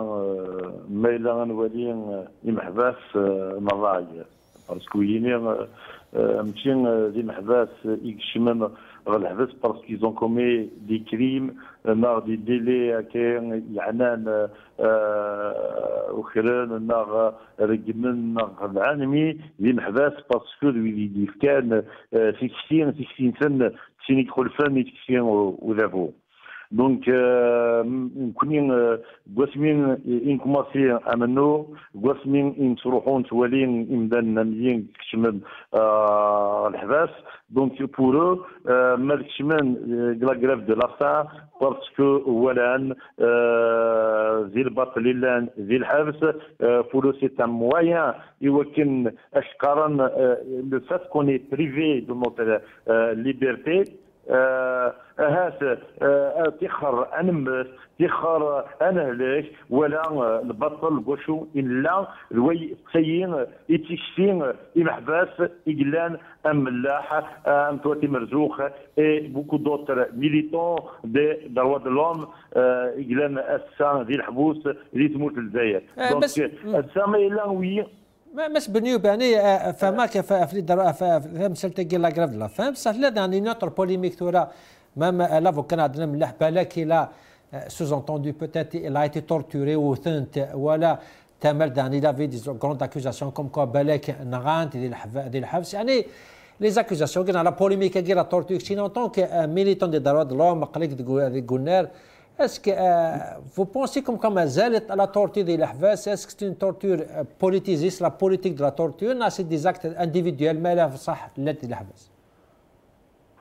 مايلة غنولي يمحباس مراي باسكو يني ماشي دي محباس يكشمم غير الحبس باسكو ils ont commis des crimes نار دي ديلي كاين يعنان وخران نار رجمن نار العالمي دي محباس باسكو اللي كان في كثير سن سيني خلفان كثير ولافو دونك نكونين قاسمين إن كوماسي أمنو قاسمين إن تروحون توالين إمدان نميين كشمن الحباس دونك بورو ما كشمن كلا غراف دو لافا باسكو ولان ذي الباطل لان ذي الحبس بورو سي ان موان يمكن أشكارا لو فات كوني بريفي دو نوتر ليبرتي هات تخر انمس تخر انهلك ولا البطل قشو الا الوي تسين يتشفين يمحباس يقلان ملاح ام توتي مرزوخ اي بوكو دوتر ميليتون دي دروا دو لوم يقلان السان ذي الحبوس اللي تموت الجزائر دونك السان الا وي مش بنيو باني فماك في مسألة كي لا غراف لا فهم بصح لا يعني نوتر بوليميك ثورة même l'avocat عندنا ملاح بالك لا sous-entendu peut-être il a été torturé ou ثنت ولا تمر يعني il avait des grandes accusations comme quoi بالك نغانت ديال الحبس يعني les accusations قلنا la polémique كي لا torture شي en tant que militant des droits de l'homme قليك قلنا est-ce que vous pensez comme مازالت la torture ديال الحبس est-ce que c'est une torture politisée la politique de la torture c'est des actes individuels ما صح لا الحبس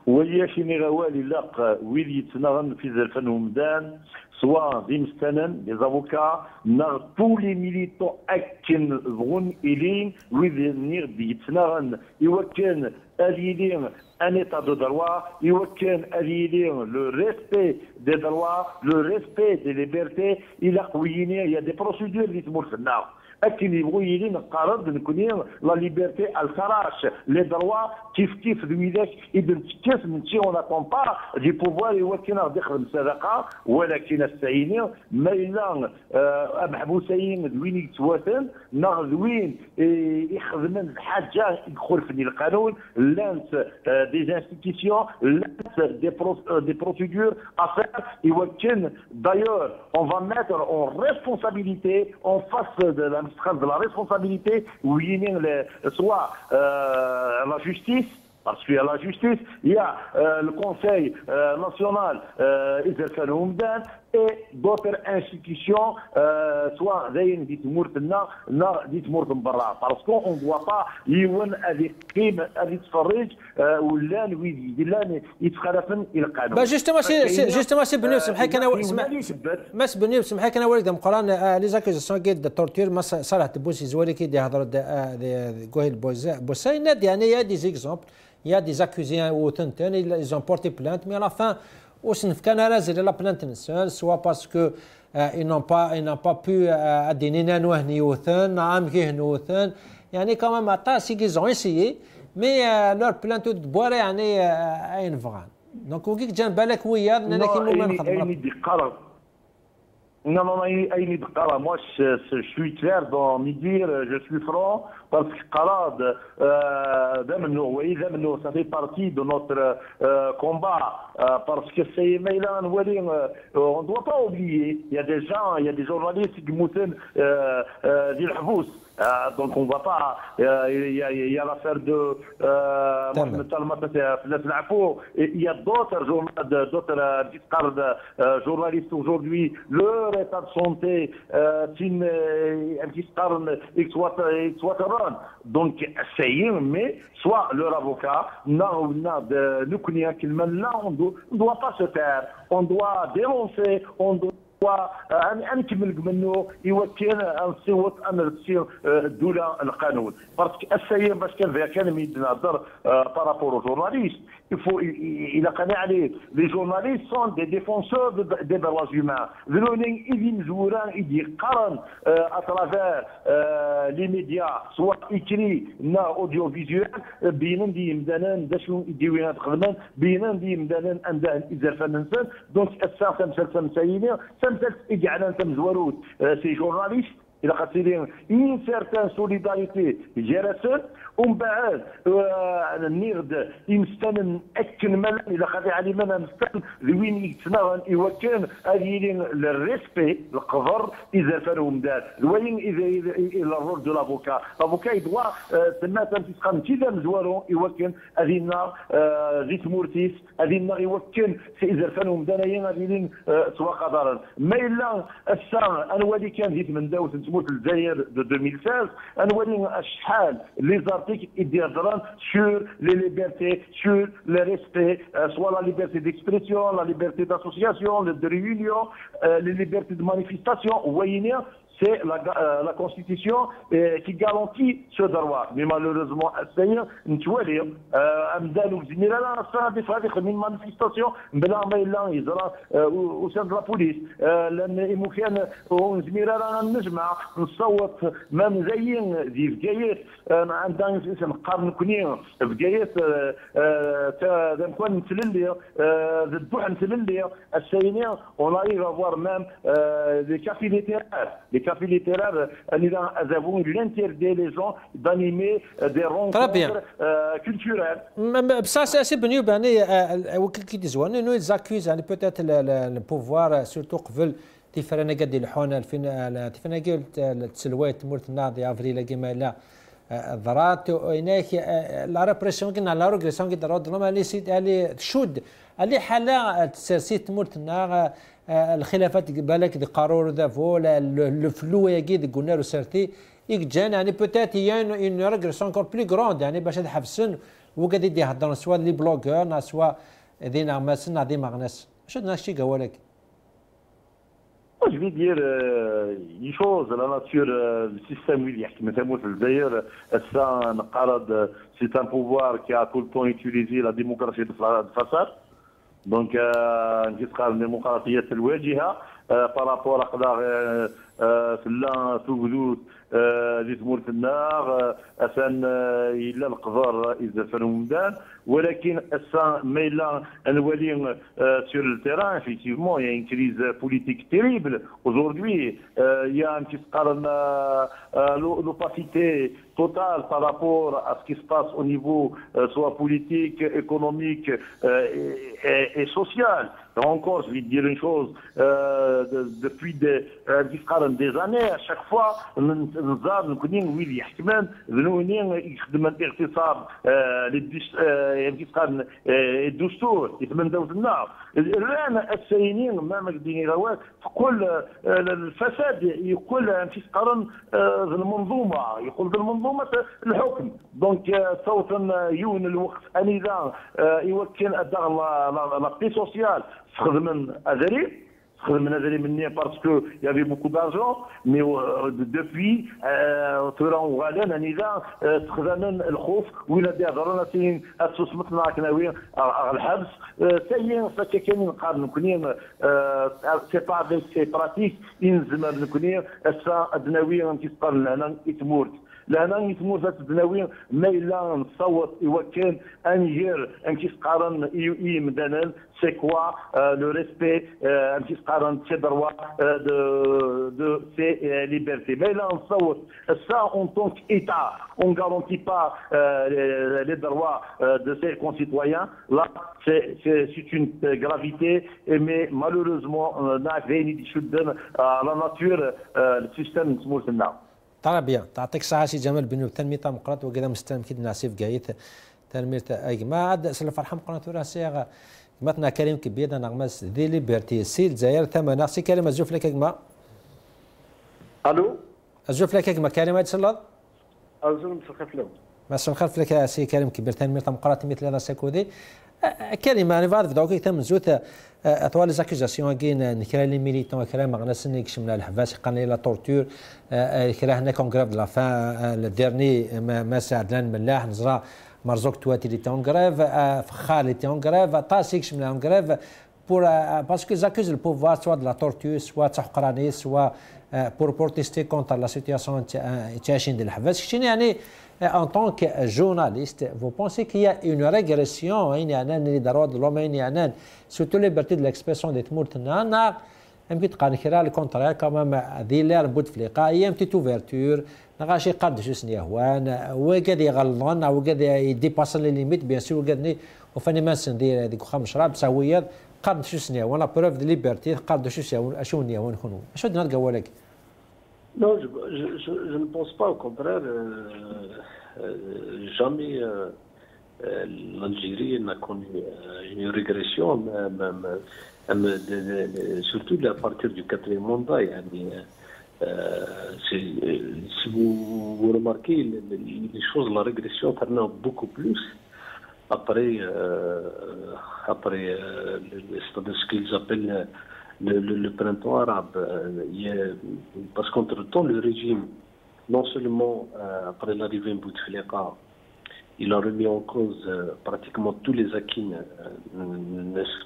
وهي شي غوالي لاق ويلي يتنغن في زلفن ومدان سواء دي مستنن لي زافوكا نار تو لي ميليتون اكن بغون الين ويلي نير يتنغن يوكن اليلين ان ايتا دو دروا يوكن اليلين لو ريسبي دي دروا لو ريسبي دي ليبرتي الى قويين يا دي بروسيدور اللي تمر في النار لكن يبغوا يلي نقارض نكوني لا ليبرتي الكراش لي دروا كيف ذويلاش اذا تكاس من شي اون اتون با دي بوفوار يوكن غادي يخدم الصدقه ولكن السعيني ما الا محبوسين ذوين يتواتن ناغ ذوين يخدم الحاجه يدخل في القانون لانت دي انستيتيسيون لانت دي بروسيدور افير يوكن دايور اون فا ميتر اون ريسبونسابيلتي اون فاس de la responsabilité où il y a soit la justice parce qu'il y a la justice, il y a le Conseil national et d'autres institutions, soit dites Mourtena, dites Mourtenbara. Parce qu'on ne doit pas y avoir des crimes, des farges, ou l'un, oui, l'un, il se rafine, il cadre. Justement, c'est Benoît, c'est Benoît, سمحك أنا ولد مقارن les accusations de torture ما صارت بوسي زوالي كي دي هضر قوي بوسي يعني il y a des exemples. Il y a des accusés ou ils ont porté plainte, mais à la fin, la plainte soit parce que ils n'ont pas pu adhérer يعني quand même ils ont essayé, mais leur plainte de boire est une vraie. Donc on dit que جنب بالك ويا أننا كنا نخدم. Non, moi je suis clair dans me dire, je suis franc, parce que ça fait partie de notre combat, parce que c'est on ne doit pas oublier, il y a des gens, il y a des journalistes qui moutent donc on ne va pas, il y a l'affaire de il y a d'autres journalistes aujourd'hui, leur état de santé donc essayez, mais soit leur avocat, là on ne doit pas se taire, on doit dénoncer, on doit نكمل منه يوكل نصوت ان تصير الدوله القانون باسكو السيد باش كان فيها كان ينهضر بارابور جورناليست il a عليه les journalistes sont des défenseurs des droits humains ذلوني يدين زوران يدي قرن à travers les médias soit écrit نا اوديو فيزيوال بينن دي مدانن داشو يديوينا تخدمن بينن دي مدانن عندها اذا فننسن دونك الساعه مسلسل مساينه تمثل إجعال أنت مزوروت سي جورناليست إلى خاطر إن سيرتان سوليداريتي جرسل ومن بعد النيرد يمستن أكن مال إلى خاطر علي من مستن ذوين يتناغن يوكن أديلين للريسبي القدر إذا فانهم دار ذوين إذا إلى الرول دو لافوكا يدوا تما تنتسخن كذا مزوارو يوكن أدينا زيت مورتيس أدينا يوكن إذا فانهم دانيين أديلين سوا قدرا ما إلا الساعة أنا ولي كان زيت من داوت تموت الجزائر دو 2016 أنا ولي الشحال لي زارتيكل يديران sur les libertés, sur le respect, soit la liberté d'expression, la liberté d'association, de réunion, les libertés de manifestation. Vous voyez, c'est la Constitution qui garantit ce droit. Mais malheureusement, c'est-à-dire, nous avons une manifestation, au sein de la police. نصوت ما مزين في بقايات عندنا نقارن كوني بقايات نكون نتللي الدوح نتللي السينية on arrive à voir même des cafés littéraires. Les cafés littéraires, nous avons l'interdit les gens d'animer des rencontres culturelles. Ça, c'est bien, qui disent, nous ils accusent peut-être le pouvoir, surtout قبل تيفرنا قد الحونا تيفرنا قلت التسلوات مورت ناضي افريل كيما لا ضرات هناك لا ريبريسيون كنا لا روغريسيون كي درود لما لي سيت اللي شود اللي حالا تسرسيت مورت نا الخلافات بالك دي قارور ذا فولا الفلو يجي قلنا له سرتي يجان يعني بوتيت هي اون ريغريسيون كور بلي غروند يعني باش تحفسن وقاعد يدي يهضر سوا لي بلوغور سوا دينا ماسنا ديما غناس شد ناشي قوالك. Je vais dire une chose, la nature du système, d'ailleurs, c'est un pouvoir qui a tout le temps utilisé la démocratie de façade. Donc, une démocratie par rapport à اللي تمر في النار أسان إلا القدر إذا فنومدان ولكن أسان ميلا نولي sur le terrain effectivement il y a une crise politique terrible aujourd'hui il y a un petit l'opacité totale par rapport à ce qui se passe au niveau soit politique, économique et social. Encore, je vais dire une chose, depuis des années, à chaque fois, نزار نكونين ويلي يحكمان ذنونين يخدم الاغتصاب الدستور يتمنى النار الان السينين ما مقدين رواد تقول الفساد يقول في قرن المنظومه يقول المنظومه الحكم دونك صوتا يون الوقت انذا يوكل الدار لا سوسيال تخدم اذري parce qu'il y avait beaucoup d'argent, mais depuis, c'est pas avec ces pratiques, لهنا يتمور ذات الدناوين ما إلا نصوت يوكل أنجر أنكيس قارن يو مدانا سي كوا لو ريسبي أنكيس قارن سي دروا دو سي ليبرتي ما إلا نصوت سا أون طونك إيتا أون غارونتي با لي دروا دو سي كونسيتويان لا c'est une gravité mais malheureusement ناك فيني دي شدن لا ناتور السيستم نسموه لنا. طرابيا تعطيك الصحة سي جمال بن تنمية مقرات وكذا مستلم كي ناسيف قايت تنمية اي ما عاد سلف فرحم قناة راسيغ متنا كريم كبير نغمس ذي ليبرتي سي الجزائر ثمانية سي كريم ازوف لك كما الو ازوف لك كما كريم يتسلط ازوف مسخف له ما سنخلف لك سي كريم كبير تنمية مقرات مثل هذا ساكودي كلمة أنا بعرف دوكي تم زوث أطوال زاكيزاسيون كاين نكرا لي ميليتون كرا ما غنسني كشمنا الحباس قالنا لا تورتور كرا هنا كونغريف دو لا فان الديرني ما ساعدنا ملاح نزرا مرزوق تواتي لي تون غريف فخار لي تون غريف طاسي كشمنا غريف pour parce qu'ils accusent le pouvoir soit de la torture soit تحقراني soit pour protester contre la situation تعيشين ديال الحباس شتيني يعني en tant que journaliste, vous pensez qu'il y a une régression, surtout la liberté de l'expression des Tmourtana, يمكن تقارن كرا الكونترير كما ذي لير بوتفليقه ايام تي اوفرتور نغاشي قاد شو سنيهوان وقاد يغلطون او قاد يديباسن لي ليميت بيان سور قادني وفاني ما ندير هذيك واخا مشراب تساويات قاد شو سنيهوان لا بروف دو ليبرتي قاد شو نيهوان كونوا شو دنا تقول لك. Non, je ne pense pas, au contraire, jamais l'Algérie n'a connu une régression, surtout à partir du 4e mandat. Si vous remarquez, les choses, la régression tourne beaucoup plus après ce qu'ils appellent le printemps arabe. Parce qu'entre-temps, le régime, non seulement après l'arrivée de Bouteflika, il a remis en cause pratiquement tous les acquis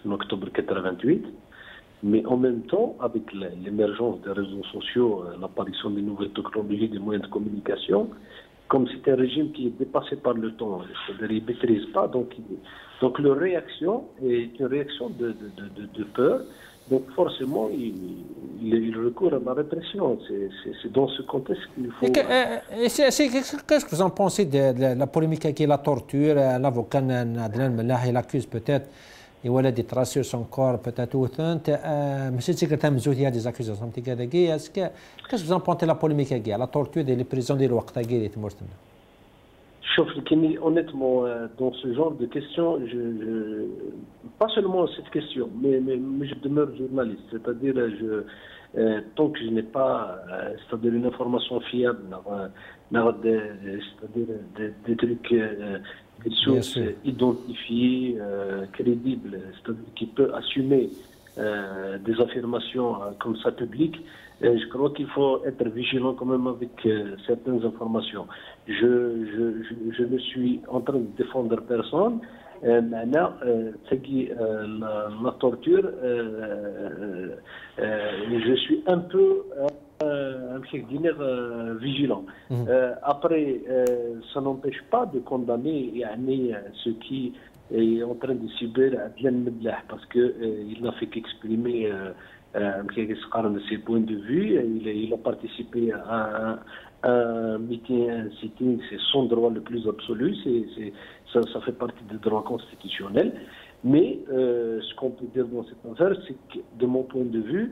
en octobre 88, mais en même temps, avec l'émergence des réseaux sociaux, l'apparition des nouvelles technologies, des moyens de communication, comme c'est un régime qui est dépassé par le temps, c'est-à-dire qu'il ne maîtrise pas, donc leur réaction est une réaction de peur. Donc forcément, il recourt à la répression. C'est dans ce contexte qu'il faut... Qu'est-ce que vous en pensez de la polémique avec la torture? L'avocat Adnan Mellah, il accuse peut-être, et voilà des traces sur son corps, peut-être autant. Monsieur le secrétaire Mzout, il y a des accusations. Qu'est-ce que vous en pensez de la polémique avec la torture des prisons de l'Ouaktagui? Honnêtement, dans ce genre de questions, pas seulement cette question, mais je demeure journaliste. C'est-à-dire, tant que je n'ai pas c'est-à-dire une information fiable, c'est-à-dire des trucs, des sources identifiées, crédibles, c'est-à-dire qui peut assumer des affirmations comme ça publiques, je crois qu'il faut être vigilant quand même avec certaines informations. Je ne suis en train de défendre personne. Maintenant, la torture, je suis un peu vigilant. Après, ça n'empêche pas de condamner ceux qui est en train de subir Adnan Mellah parce qu'il n'a fait qu'exprimer ses points de vue. Il a participé à un meeting, un sitting, c'est son droit le plus absolu, ça fait partie des droits constitutionnels. Mais ce qu'on peut dire dans cette affaire, c'est que de mon point de vue,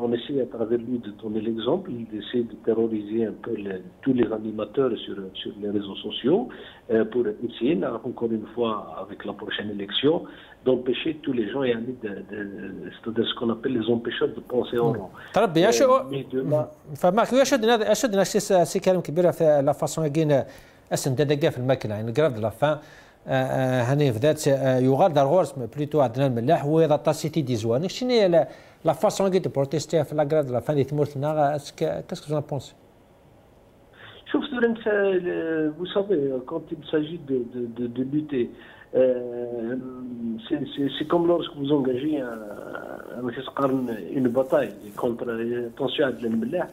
on essaie à travers lui de donner l'exemple, il essaie de terroriser un peu tous les animateurs sur les réseaux sociaux pour essayer, encore une fois, avec la prochaine élection, d'empêcher tous les gens, c'est-à-dire ce qu'on appelle les empêcheurs de penser en rond. فما اشد سي كلام كبير في لا فاسون كاين اسن داكا في الماكله يعني كراف لا فان هاني في ذات يغادر غورس بلوتو عندنا الملاح وإذا طاسيتي دي زوان شنو هي لا فاسون كي بروتيستي في لا كراف لا فان اللي تموت لنا كاسكو جون بونسي شوف vous savez, quand il s'agit de lutter, c'est comme lorsque vous engagez une bataille contre, attention, Adnan Mellah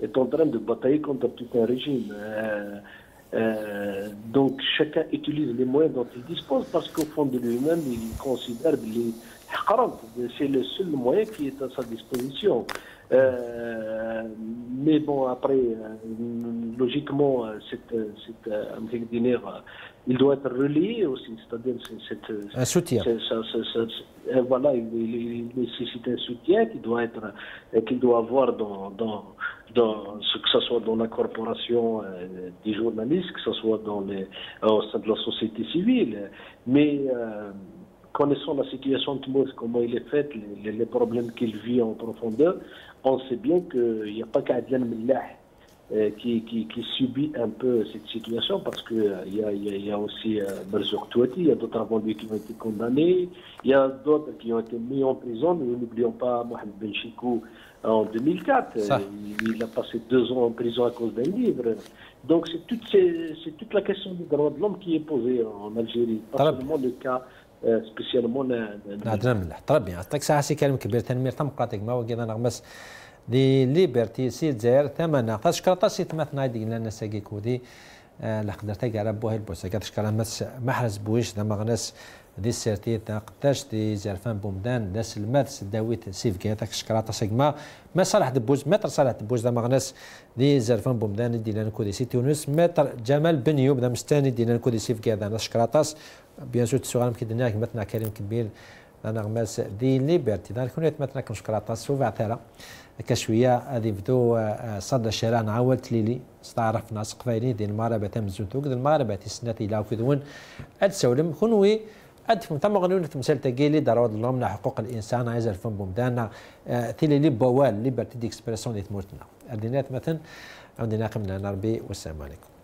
est en train de batailler contre tout un régime. Donc chacun utilise les moyens dont il dispose parce qu'au fond de lui-même, il considère que c'est le seul moyen qui est à sa disposition. Mais bon, après, logiquement, il doit être relié aussi, c'est-à-dire un soutien. Voilà, il nécessite un soutien qu'il doit avoir dans que ce soit dans la corporation des journalistes, que ce soit au sein de la société civile. Mais connaissant la situation de Tmous, comment il est fait, les problèmes qu'il vit en profondeur, on sait bien qu'il n'y a pas qu'Adnan Mellah qui subit un peu cette situation parce qu'il y a aussi Merzouk Touati, il y a d'autres avant lui qui ont été condamnés, il y a d'autres qui ont été mis en prison. Nous n'oublions pas Mohamed Ben Chikou en 2004. Il a passé 2 ans en prison à cause d'un livre. Donc c'est toute la question des droits de l'homme qui est posée en Algérie, pas seulement le cas spécialement عدنان ملح. طرب bien. تاك ساعة سي كلام كبير تنمير تمقاتك ما وقينا نغمس دي ليبرتي سي تزاير ثمانة تشكر تاسي تمثنا دي لنا ساقي كودي لا قدرت على بوه البوسه كتشكر مس محرز بويش دا مغنس دي سيرتي قداش دي زرفان بومدان داس المادس داويت سيف كيتاك شكراطه سيغما ما صالح دبوز متر صالح دبوز دا مغنس دي زرفان بومدان دي لان كودي سي تونس متر جمال بن يوب دا مستاني دي لان كودي سيف كيدا شكراطاس بيان سور تسوغالم كيدناك متنا كريم كبير انا غماس دي ليبرتي دا كونيت متنا كم شكراطاس سوف ترى كشويه هذه بدو صد الشارع نعاودت ليلي استعرف ناس قفايلين ديال المغاربه تمزوتوك ديال المغاربه تسنات الى كذون ادسولم كونوي ادفم تم غنون تمثال تاكيلي ضرورة اللهم حقوق الانسان عايز الفن بومدانا تيلي لي بوال ليبرتي ديكسبرسيون دي تموتنا الدينات مثلا عندنا قمنا نربي والسلام عليكم.